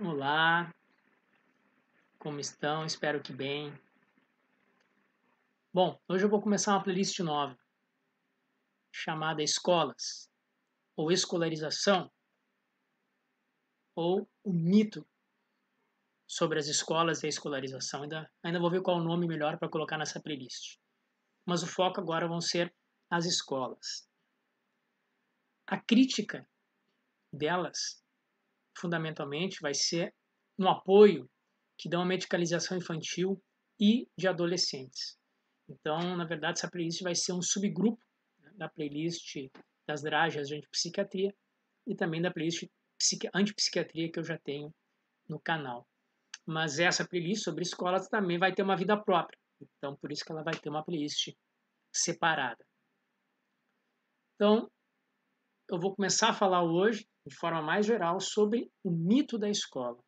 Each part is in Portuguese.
Olá, como estão? Espero que bem. Bom, hoje eu vou começar uma playlist nova, chamada Escolas, ou Escolarização, ou o mito sobre as escolas e a escolarização. Ainda vou ver qual o nome melhor para colocar nessa playlist. Mas o foco agora vão ser as escolas. A crítica delas, fundamentalmente, vai ser no apoio que dão a medicalização infantil e de adolescentes. Então, na verdade, essa playlist vai ser um subgrupo, né, da playlist das dragas de antipsiquiatria e também da playlist antipsiquiatria que eu já tenho no canal. Mas essa playlist sobre escolas também vai ter uma vida própria. Então, por isso que ela vai ter uma playlist separada. Então, eu vou começar a falar hoje, de forma mais geral, sobre o mito da escola.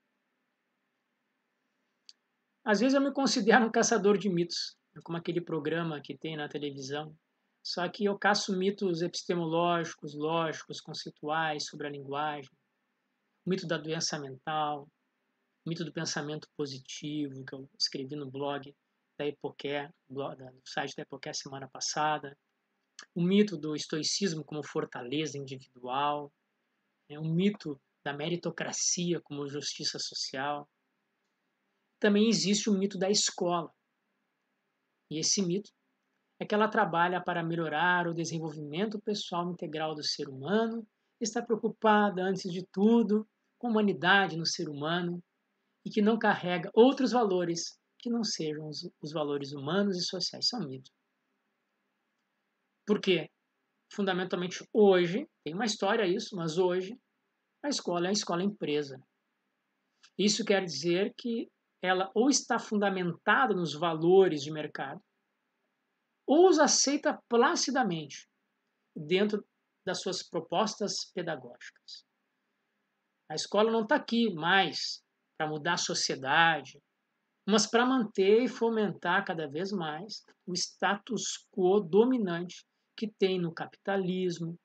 Às vezes eu me considero um caçador de mitos, como aquele programa que tem na televisão. Só que eu caço mitos epistemológicos, lógicos, conceituais sobre a linguagem, o mito da doença mental, o mito do pensamento positivo, que eu escrevi no blog da Epoqué, no site da Epoqué semana passada, o mito do estoicismo como fortaleza individual, o mito da meritocracia como justiça social. Também existe o mito da escola. E esse mito é que ela trabalha para melhorar o desenvolvimento pessoal integral do ser humano, está preocupada, antes de tudo, com a humanidade no ser humano e que não carrega outros valores que não sejam os valores humanos e sociais. Isso é um mito. Por quê? Fundamentalmente hoje, tem uma história isso, mas hoje a escola é a escola empresa. Isso quer dizer que ela ou está fundamentada nos valores de mercado, ou os aceita placidamente dentro das suas propostas pedagógicas. A escola não está aqui mais para mudar a sociedade, mas para manter e fomentar cada vez mais o status quo dominante que tem no capitalismo,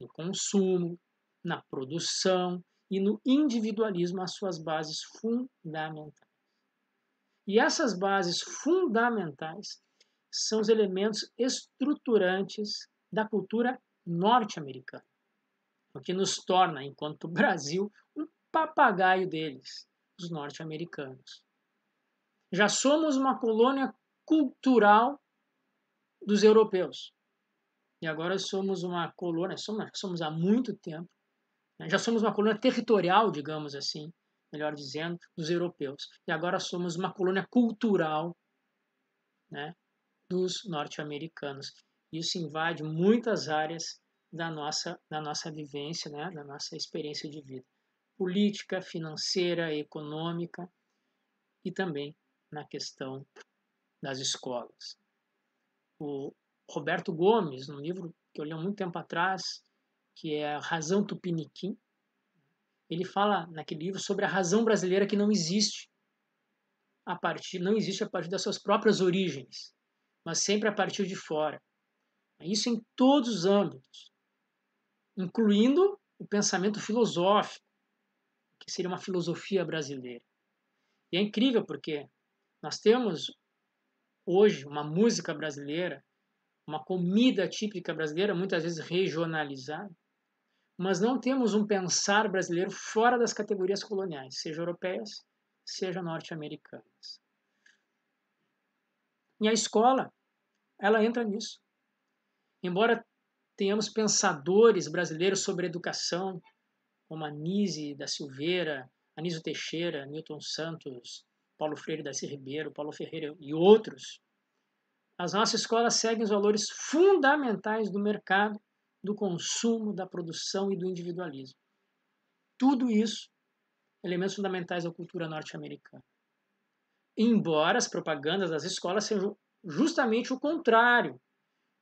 no consumo, na produção e no individualismo as suas bases fundamentais. E essas bases fundamentais são os elementos estruturantes da cultura norte-americana, o que nos torna, enquanto Brasil, um papagaio deles, os norte-americanos. Já somos uma colônia cultural dos europeus. E agora somos uma colônia, somos há muito tempo, né? Já somos uma colônia territorial, digamos assim, melhor dizendo, dos europeus. E agora somos uma colônia cultural, né, dos norte-americanos. Isso invade muitas áreas da nossa vivência, né, da nossa experiência de vida. Política, financeira, econômica e também na questão das escolas. O Roberto Gomes, num livro que eu li há muito tempo atrás, que é A Razão Tupiniquim, ele fala naquele livro sobre a razão brasileira que não existe não existe a partir das suas próprias origens, mas sempre a partir de fora. Isso em todos os âmbitos, incluindo o pensamento filosófico, que seria uma filosofia brasileira. E é incrível porque nós temos hoje uma música brasileira, uma comida típica brasileira, muitas vezes regionalizada, mas não temos um pensar brasileiro fora das categorias coloniais, seja europeias, seja norte-americanas. E a escola, ela entra nisso. Embora tenhamos pensadores brasileiros sobre educação, como Anísio da Silveira, Anísio Teixeira, Newton Santos, Paulo Freire da Ribeiro, Paulo Ferreira e outros, as nossas escolas seguem os valores fundamentais do mercado, do consumo, da produção e do individualismo. Tudo isso, elementos fundamentais da cultura norte-americana. Embora as propagandas das escolas sejam justamente o contrário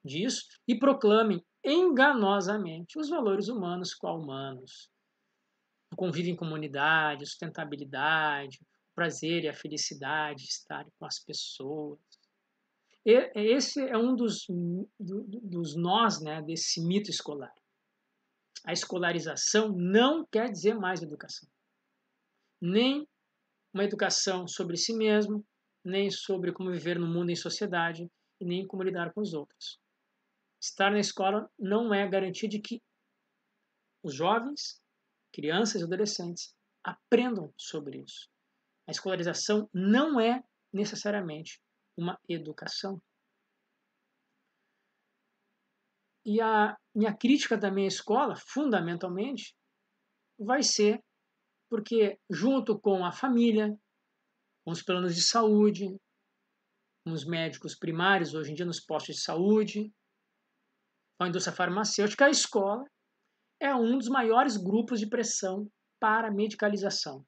disso e proclamem enganosamente os valores humanos qual humanos. O convívio em comunidade, sustentabilidade, o prazer e a felicidade de estar com as pessoas. Esse é um dos nós, né, desse mito escolar. A escolarização não quer dizer mais educação. nem uma educação sobre si mesmo, nem sobre como viver no mundo em sociedade e nem como lidar com os outros. Estar na escola não é garantia de que os jovens, crianças e adolescentes aprendam sobre isso. A escolarização não é necessariamente uma educação. E a minha crítica também à escola, fundamentalmente, vai ser porque, junto com a família, com os planos de saúde, com os médicos primários, hoje em dia nos postos de saúde, com a indústria farmacêutica, a escola é um dos maiores grupos de pressão para a medicalização.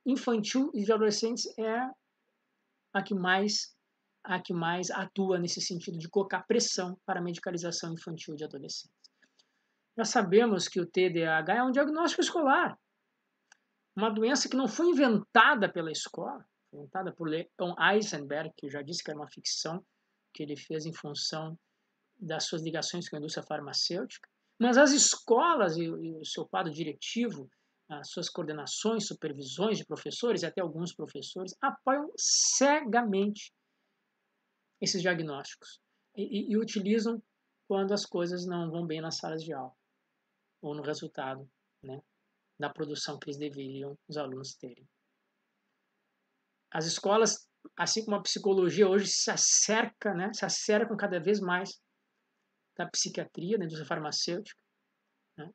Infantil e de adolescentes é a que mais atua nesse sentido de colocar pressão para a medicalização infantil de adolescentes. Já sabemos que o TDAH é um diagnóstico escolar, uma doença que não foi inventada pela escola, foi inventada por Leon Eisenberg, que já disse que era uma ficção que ele fez em função das suas ligações com a indústria farmacêutica, mas as escolas e o seu quadro diretivo, as suas coordenações, supervisões de professores e até alguns professores apoiam cegamente esses diagnósticos e utilizam quando as coisas não vão bem nas salas de aula ou no resultado, né, da produção que eles deveriam os alunos terem. As escolas, assim como a psicologia hoje se acercam cada vez mais da psiquiatria, da indústria farmacêutica, né?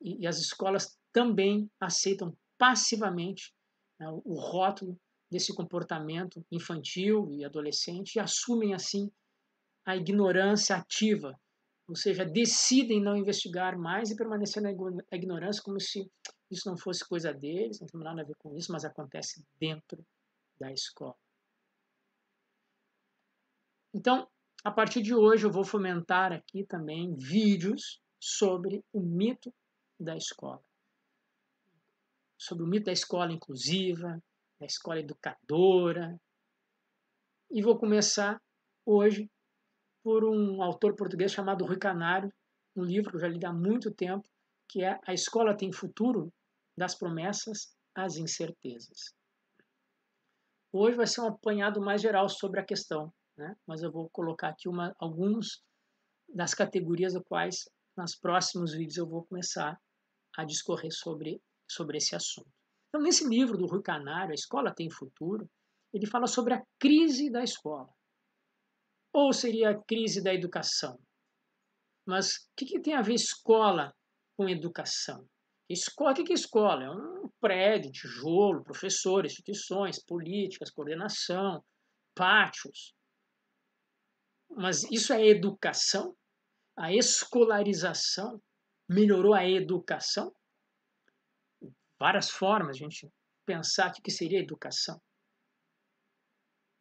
E as escolas também aceitam passivamente, né, o rótulo desse comportamento infantil e adolescente e assumem assim a ignorância ativa, ou seja, decidem não investigar mais e permanecer na ignorância como se isso não fosse coisa deles, não tem nada a ver com isso, mas acontece dentro da escola. Então, a partir de hoje eu vou fomentar aqui também vídeos sobre o mito da escola. Sobre o mito da escola inclusiva, da escola educadora. E vou começar hoje por um autor português chamado Rui Canário, um livro que eu já li há muito tempo, que é A Escola Tem Futuro, das Promessas às Incertezas. Hoje vai ser um apanhado mais geral sobre a questão, né? Mas eu vou colocar aqui alguns das categorias das quais, nos próximos vídeos, eu vou começar a discorrer sobre esse assunto. Então, nesse livro do Rui Canário, A Escola Tem Futuro, ele fala sobre a crise da escola. Ou seria a crise da educação? Mas o que tem a ver escola com educação? Escola, o que é escola? É um prédio, tijolo, professores, instituições, políticas, coordenação, pátios. Mas isso é educação? A escolarização melhorou a educação? Várias formas de a gente pensar o que seria educação.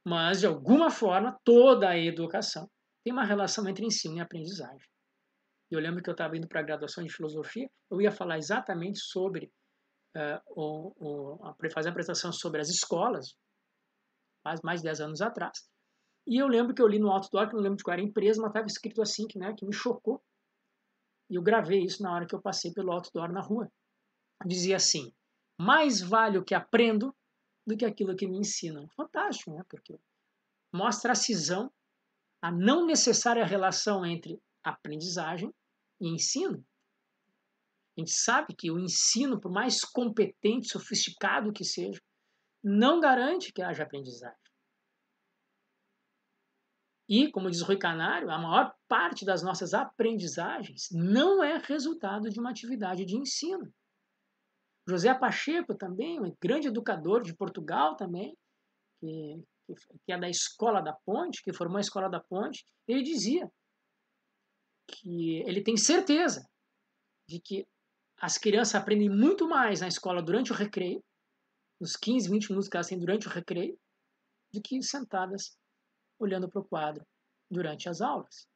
Mas, de alguma forma, toda a educação tem uma relação entre ensino e aprendizagem. Eu lembro que eu estava indo para a graduação de filosofia, eu ia falar exatamente sobre, fazer a apresentação sobre as escolas, faz mais de 10 anos atrás. E eu lembro que eu li no outdoor, que não lembro de qual era a empresa, mas estava escrito assim, que me chocou. E eu gravei isso na hora que eu passei pelo outdoor na rua. Dizia assim: mais vale o que aprendo do que aquilo que me ensinam. Fantástico, né? Porque mostra a cisão, a não necessária relação entre aprendizagem e ensino. A gente sabe que o ensino, por mais competente, sofisticado que seja, não garante que haja aprendizagem. E, como diz Rui Canário, a maior parte das nossas aprendizagens não é resultado de uma atividade de ensino. José Pacheco também, um grande educador de Portugal também, que é da Escola da Ponte, que formou a Escola da Ponte, ele dizia que ele tem certeza de que as crianças aprendem muito mais na escola durante o recreio, nos 15, 20 minutos que elas têm durante o recreio, do que sentadas olhando para o quadro durante as aulas.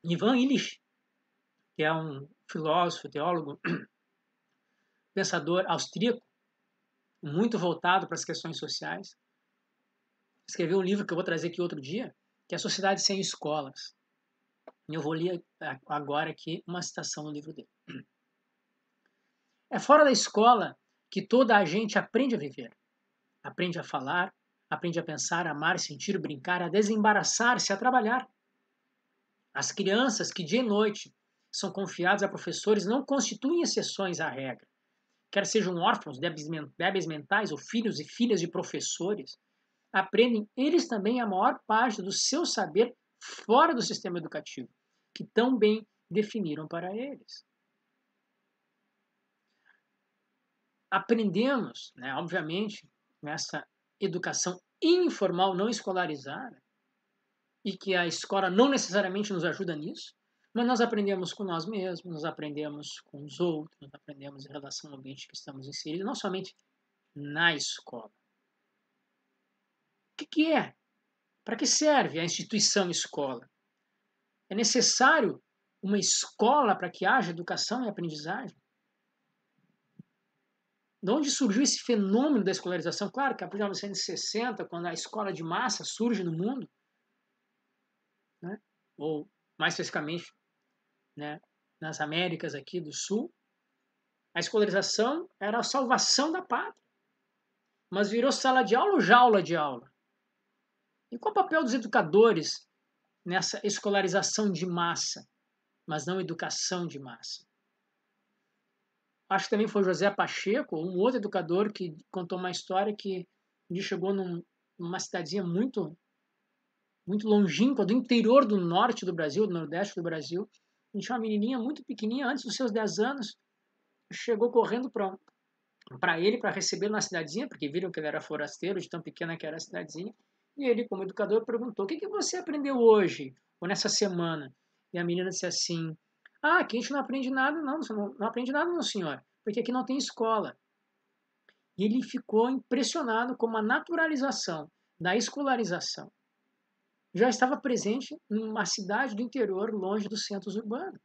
Ivan Illich, que é um filósofo, teólogo, pensador austríaco, muito voltado para as questões sociais, escreveu um livro que eu vou trazer aqui outro dia, que é A Sociedade Sem Escolas. Eu vou ler agora aqui uma citação do livro dele. É fora da escola que toda a gente aprende a viver. Aprende a falar, aprende a pensar, a amar, sentir, brincar, a desembaraçar-se, a trabalhar. As crianças que dia e noite são confiadas a professores não constituem exceções à regra. Quer sejam órfãos, débeis mentais ou filhos e filhas de professores, aprendem eles também a maior parte do seu saber fora do sistema educativo, que tão bem definiram para eles. Aprendemos, né, obviamente, nessa educação informal não escolarizada, e que a escola não necessariamente nos ajuda nisso, mas nós aprendemos com nós mesmos, nós aprendemos com os outros, nós aprendemos em relação ao ambiente que estamos inseridos, não somente na escola. O que é? Para que serve a instituição escola? É necessário uma escola para que haja educação e aprendizagem? De onde surgiu esse fenômeno da escolarização? Claro que a partir de 1960, quando a escola de massa surge no mundo, né? Ou mais especificamente, né, nas Américas aqui do Sul, a escolarização era a salvação da pátria. Mas virou sala de aula ou jaula de aula? E qual o papel dos educadores nessa escolarização de massa, mas não educação de massa? Acho que também foi José Pacheco, um outro educador, que contou uma história que ele chegou numa cidadezinha muito longínqua, do interior do norte do Brasil, do nordeste do Brasil. E tinha uma menininha muito pequenininha, antes dos seus 10 anos, chegou correndo para ele, para receber na cidadezinha, porque viram que ele era forasteiro, de tão pequena que era a cidadezinha. E ele, como educador, perguntou: o que você aprendeu hoje, ou nessa semana? E a menina disse assim: aqui a gente não aprende nada, não aprende nada, não, senhor, porque aqui não tem escola. E ele ficou impressionado com a naturalização da escolarização. Já estava presente numa cidade do interior, longe dos centros urbanos.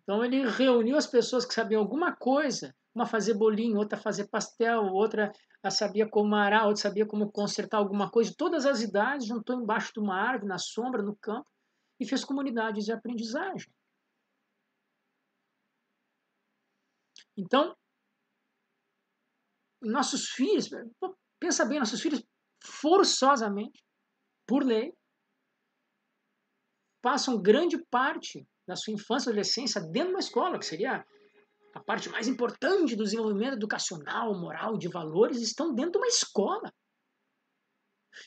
Então ele reuniu as pessoas que sabiam alguma coisa, uma fazer bolinho, outra fazer pastel, outra sabia como arar, outra sabia como consertar alguma coisa, de todas as idades, juntou embaixo de uma árvore, na sombra, no campo, e fez comunidades de aprendizagem. Então, nossos filhos, pensa bem, nossos filhos forçosamente, por lei, passam grande parte da sua infância e adolescência dentro de uma escola, que seria a parte mais importante do desenvolvimento educacional, moral, de valores, estão dentro de uma escola.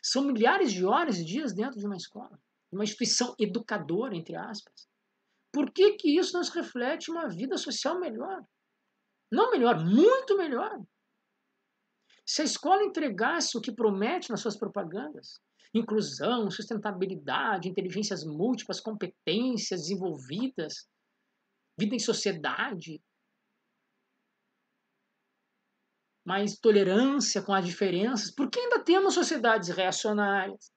São milhares de horas e dias dentro de uma escola, uma instituição educadora, entre aspas. Por que isso não se reflete em uma vida social melhor? Não melhor, muito melhor. Se a escola entregasse o que promete nas suas propagandas, inclusão, sustentabilidade, inteligências múltiplas, competências desenvolvidas, vida em sociedade, mais tolerância com as diferenças, porque ainda temos sociedades reacionárias,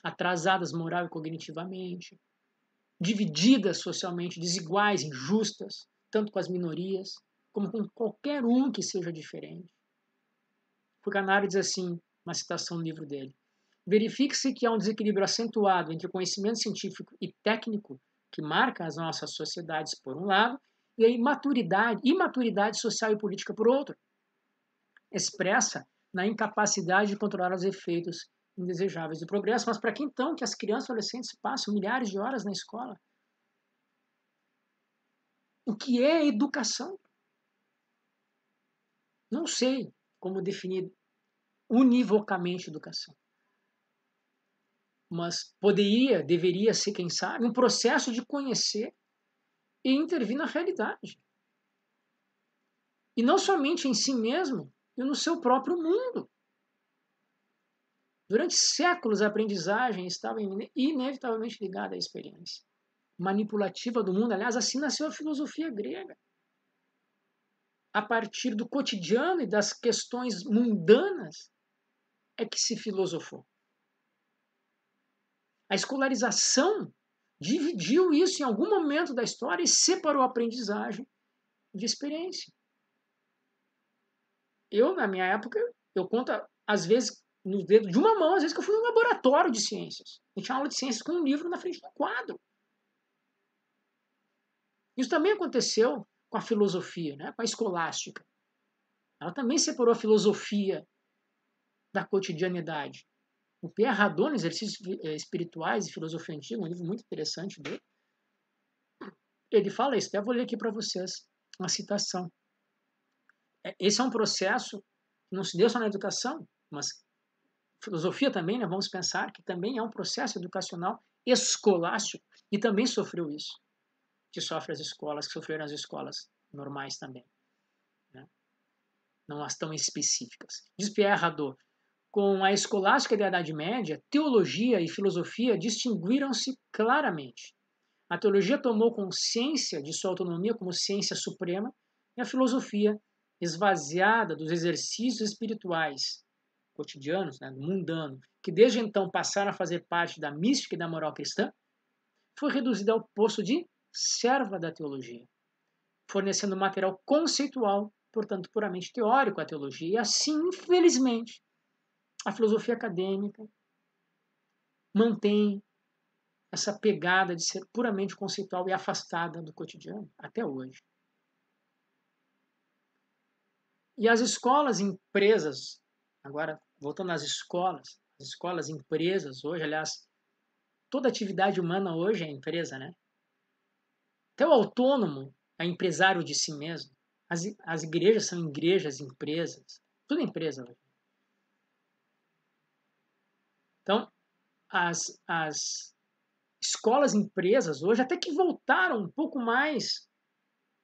atrasadas moral e cognitivamente, divididas socialmente, desiguais, injustas, tanto com as minorias, como com qualquer um que seja diferente. Fukanaru diz assim, uma citação do livro dele: verifique-se que há um desequilíbrio acentuado entre o conhecimento científico e técnico que marca as nossas sociedades, por um lado, e a imaturidade social e política, por outro, expressa na incapacidade de controlar os efeitos indesejáveis do progresso. Mas para que então que as crianças e adolescentes passam milhares de horas na escola? O que é educação? Não sei como definir univocamente educação. Mas deveria ser, quem sabe, um processo de conhecer e intervir na realidade. E não somente em si mesmo, e no seu próprio mundo. Durante séculos, a aprendizagem estava inevitavelmente ligada à experiência manipulativa do mundo. Aliás, assim nasceu a filosofia grega. A partir do cotidiano e das questões mundanas é que se filosofou. A escolarização dividiu isso em algum momento da história e separou a aprendizagem de experiência. Eu, na minha época, eu conto, às vezes, nos dedos de uma mão, às vezes que eu fui num laboratório de ciências. Eu tinha aula de ciências com um livro na frente do quadro. Isso também aconteceu com a filosofia, né? Com a escolástica. Ela também separou a filosofia da cotidianidade. O Pierre Hadot, Exercícios Espirituais e Filosofia Antiga, um livro muito interessante dele, ele fala isso. Até vou ler aqui para vocês uma citação. Esse é um processo que não se deu só na educação, mas filosofia também, né? Vamos pensar que também é um processo educacional escolástico e também sofreu isso, que sofre as escolas, que sofreram as escolas normais também, né? Não as tão específicas. Diz Pierre Hadot, com a escolástica da Idade Média, teologia e filosofia distinguiram-se claramente. A teologia tomou consciência de sua autonomia como ciência suprema e a filosofia, esvaziada dos exercícios espirituais cotidianos, né, mundano, que desde então passaram a fazer parte da mística e da moral cristã, foi reduzida ao posto de serva da teologia, fornecendo material conceitual, portanto puramente teórico à teologia. E assim, infelizmente, a filosofia acadêmica mantém essa pegada de ser puramente conceitual e afastada do cotidiano até hoje. E as escolas e empresas, agora voltando às escolas, as escolas e empresas hoje, aliás, toda atividade humana hoje é empresa, né? Até o autônomo é empresário de si mesmo. As igrejas são igrejas, empresas. Tudo é empresa hoje. Então, as escolas e empresas hoje até que voltaram um pouco mais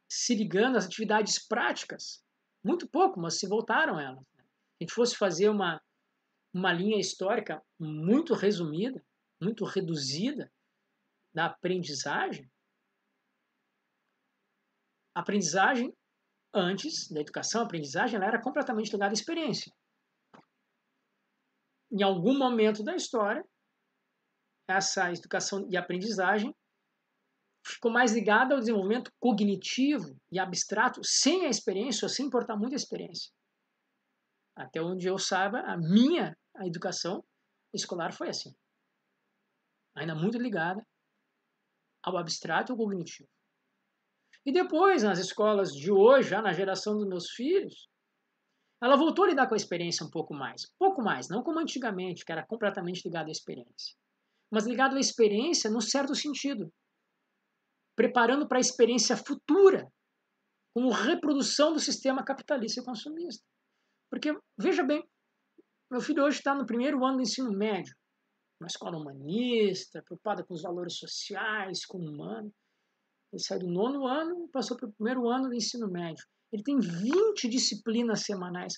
se ligando às atividades práticas. Muito pouco, mas se voltaram elas. Se a gente fosse fazer uma linha histórica muito resumida, muito reduzida da aprendizagem, a aprendizagem antes da educação, a aprendizagem ela era completamente ligada à experiência. Em algum momento da história, essa educação e aprendizagem ficou mais ligada ao desenvolvimento cognitivo e abstrato, sem a experiência, ou sem importar muito a experiência. Até onde eu saiba, a educação escolar foi assim. Ainda muito ligada ao abstrato e ao cognitivo. E depois, nas escolas de hoje, já na geração dos meus filhos, ela voltou a lidar com a experiência um pouco mais, não como antigamente, que era completamente ligado à experiência, mas ligado à experiência num certo sentido, preparando para a experiência futura, como reprodução do sistema capitalista e consumista. Porque, veja bem, meu filho hoje está no primeiro ano do ensino médio, uma escola humanista, preocupada com os valores sociais, com o humano. Ele saiu do 9º ano e passou para o primeiro ano do ensino médio. Ele tem 20 disciplinas semanais,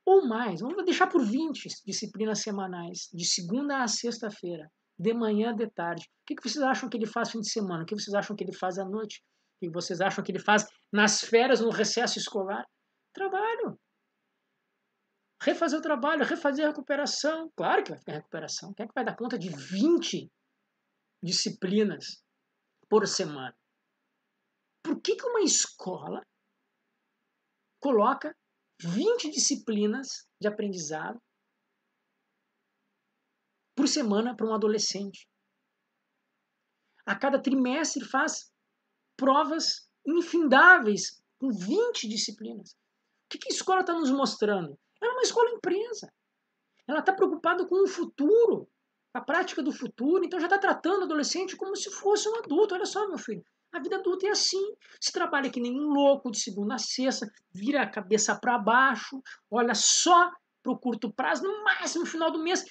ou mais, vamos deixar por 20 disciplinas semanais, de segunda a sexta-feira, de manhã, de tarde. O que vocês acham que ele faz no fim de semana? O que vocês acham que ele faz à noite? O que vocês acham que ele faz nas férias, no recesso escolar? Trabalho. Refazer o trabalho, refazer a recuperação. Claro que vai ficar recuperação. Quem é que vai dar conta de 20 disciplinas por semana? Por que uma escola coloca 20 disciplinas de aprendizado por semana para um adolescente? A cada trimestre faz provas infindáveis com 20 disciplinas. O que a escola está nos mostrando? Ela é uma escola empresa. Ela está preocupada com o futuro, a prática do futuro, então já está tratando o adolescente como se fosse um adulto. Olha só, meu filho, a vida adulta é assim. Se trabalha que nem um louco, de segunda a sexta, vira a cabeça para baixo, olha só para o curto prazo, no máximo no final do mês.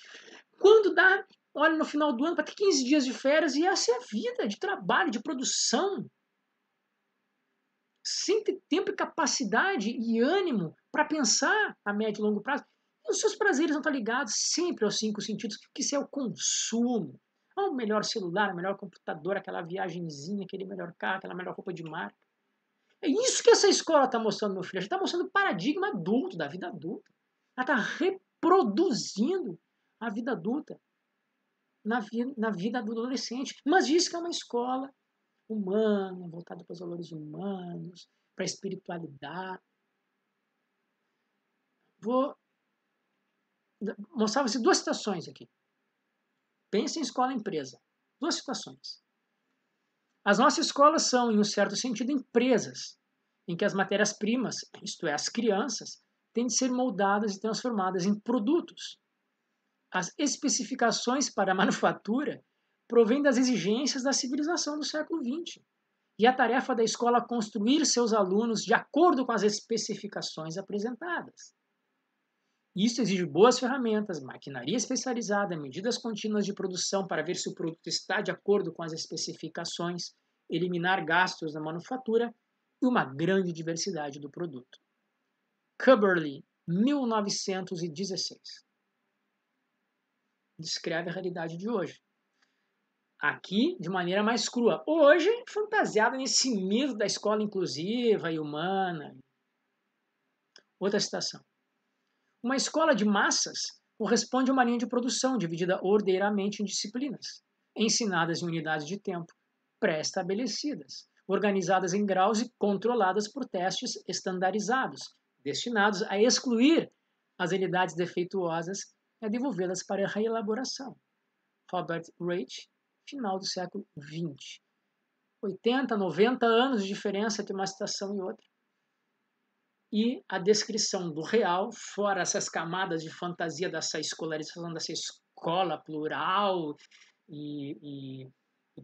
Quando dá, olha no final do ano, para ter 15 dias de férias, e essa é a vida de trabalho, de produção. Sem ter tempo e capacidade e ânimo para pensar a médio e longo prazo. Os seus prazeres não estão ligados sempre aos 5 sentidos, que isso é o consumo. Ao melhor celular, o melhor computador, aquela viagenzinha, aquele melhor carro, aquela melhor roupa de marca. É isso que essa escola está mostrando, meu filho. Ela está mostrando o paradigma adulto, da vida adulta. Ela está reproduzindo a vida adulta na vida do adolescente. Mas diz que é uma escola humana, voltada para os valores humanos, para a espiritualidade. Vou mostrava-se duas situações aqui. Pensa em escola-empresa. Duas situações. As nossas escolas são, em um certo sentido, empresas, em que as matérias-primas, isto é, as crianças, têm de ser moldadas e transformadas em produtos. As especificações para a manufatura provêm das exigências da civilização do século XX. E a tarefa da escola é construir seus alunos de acordo com as especificações apresentadas. Isso exige boas ferramentas, maquinaria especializada, medidas contínuas de produção para ver se o produto está de acordo com as especificações, eliminar gastos na manufatura e uma grande diversidade do produto. Cubberley, 1916. Descreve a realidade de hoje. Aqui, de maneira mais crua. Hoje, fantasiada nesse mito da escola inclusiva e humana. Outra citação. Uma escola de massas corresponde a uma linha de produção dividida ordeiramente em disciplinas, ensinadas em unidades de tempo pré-estabelecidas, organizadas em graus e controladas por testes estandarizados, destinados a excluir as unidades defeituosas e a devolvê-las para a reelaboração. Robert Reich, final do século XX. 80, 90 anos de diferença entre uma citação e outra. E a descrição do real, fora essas camadas de fantasia dessa escolarização, dessa escola plural e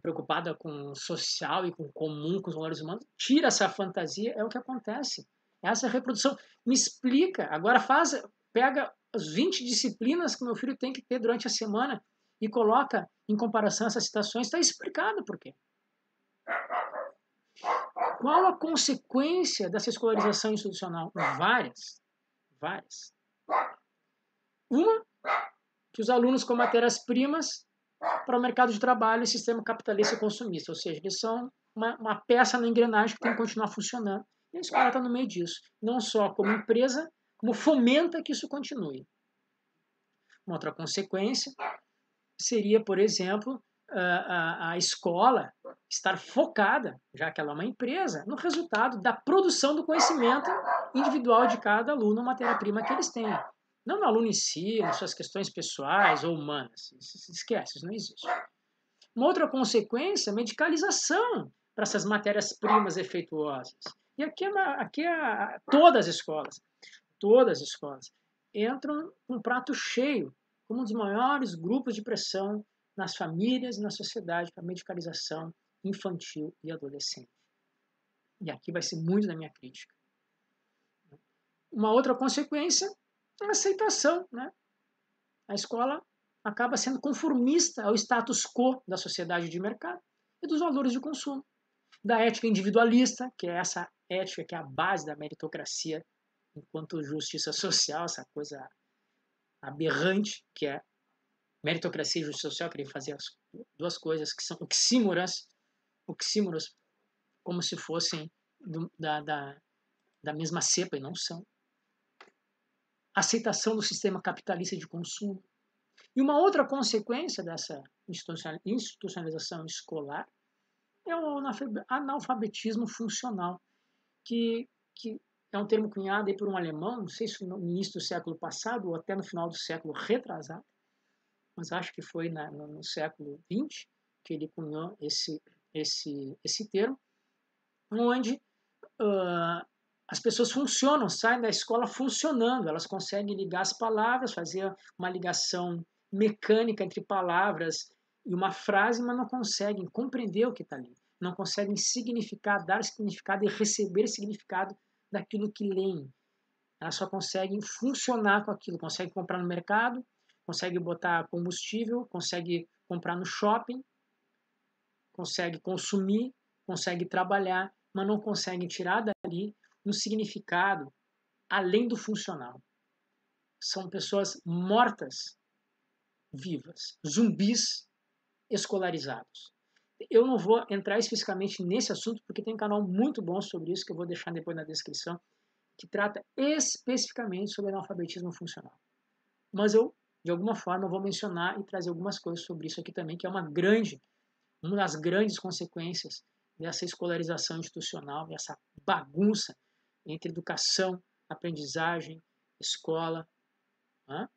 preocupada com o social e com o comum, com os valores humanos, tira essa fantasia, é o que acontece. Essa reprodução. Me explica, agora pega as 20 disciplinas que meu filho tem que ter durante a semana e coloca em comparação essas citações, está explicado por quê. Qual a consequência dessa escolarização institucional? Várias. Uma, que os alunos com matérias-primas para o mercado de trabalho e sistema capitalista e consumista, ou seja, eles são uma peça na engrenagem que tem que continuar funcionando. E a escola está no meio disso, não só como empresa, como fomenta que isso continue. Uma outra consequência seria, por exemplo, a escola estar focada, já que ela é uma empresa, no resultado da produção do conhecimento individual de cada aluno, matéria-prima que eles têm. Não no aluno em si, nas suas questões pessoais ou humanas. Esquece, isso não existe. Uma outra consequência é a medicalização para essas matérias-primas efeituosas. E aqui todas as escolas entram com um prato cheio, como um dos maiores grupos de pressão nas famílias e na sociedade para a medicalização infantil e adolescente. E aqui vai ser muito da minha crítica. Uma outra consequência é a aceitação, né? A escola acaba sendo conformista ao status quo da sociedade de mercado e dos valores de consumo. Da ética individualista, que é essa ética que é a base da meritocracia enquanto justiça social, essa coisa aberrante que é meritocracia e justiça social, querer fazer as duas coisas que são oxímoras, como se fossem da mesma cepa e não são. Aceitação do sistema capitalista de consumo. E uma outra consequência dessa institucionalização escolar é o analfabetismo funcional, que é um termo cunhado aí por um alemão, não sei se no início do século passado ou até no final do século retrasado, mas acho que foi no século XX que ele cunhou esse termo, onde as pessoas funcionam, saem da escola funcionando, elas conseguem ligar as palavras, fazer uma ligação mecânica entre palavras e uma frase, mas não conseguem compreender o que está ali, não conseguem significar, dar significado e receber significado daquilo que leem. Elas só conseguem funcionar com aquilo, conseguem comprar no mercado, consegue botar combustível, consegue comprar no shopping, consegue consumir, consegue trabalhar, mas não consegue tirar dali um significado além do funcional. São pessoas mortas vivas, zumbis escolarizados. Eu não vou entrar especificamente nesse assunto, porque tem um canal muito bom sobre isso, que eu vou deixar depois na descrição, que trata especificamente sobre analfabetismo funcional. Mas eu, de alguma forma, vou mencionar e trazer algumas coisas sobre isso aqui também, que é uma das grandes consequências dessa escolarização institucional, dessa bagunça entre educação, aprendizagem, escola. Né?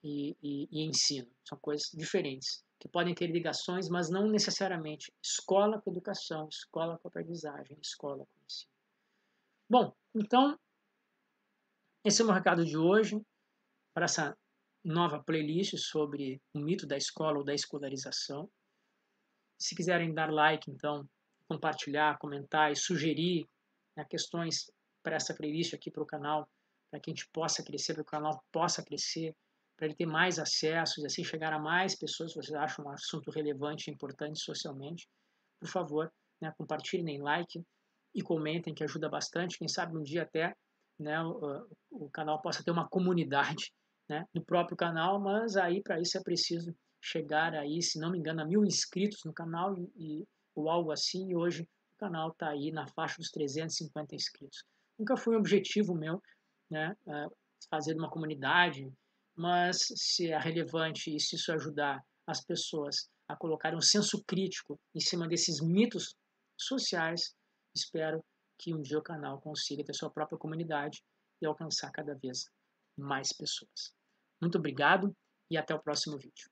e ensino. São coisas diferentes, que podem ter ligações, mas não necessariamente escola com educação, escola com aprendizagem, escola com ensino. Bom, então, esse é o meu recado de hoje para essa nova playlist sobre o mito da escola ou da escolarização. Se quiserem dar like, então, compartilhar, comentar e sugerir, né, questões para essa playlist aqui para o canal, para que a gente possa crescer, para que o canal possa crescer, para ele ter mais acessos e assim chegar a mais pessoas que vocês acham um assunto relevante e importante socialmente, por favor, né, compartilhem, deem like e comentem, que ajuda bastante. Quem sabe um dia até, né, o canal possa ter uma comunidade, né, do próprio canal, mas aí para isso é preciso chegar aí, se não me engano, a 1000 inscritos no canal ou algo assim, e hoje o canal está aí na faixa dos 350 inscritos. Nunca foi um objetivo meu, né, fazer uma comunidade, mas se é relevante e se isso ajudar as pessoas a colocarem um senso crítico em cima desses mitos sociais, espero que um dia o canal consiga ter sua própria comunidade e alcançar cada vez mais pessoas. Muito obrigado e até o próximo vídeo.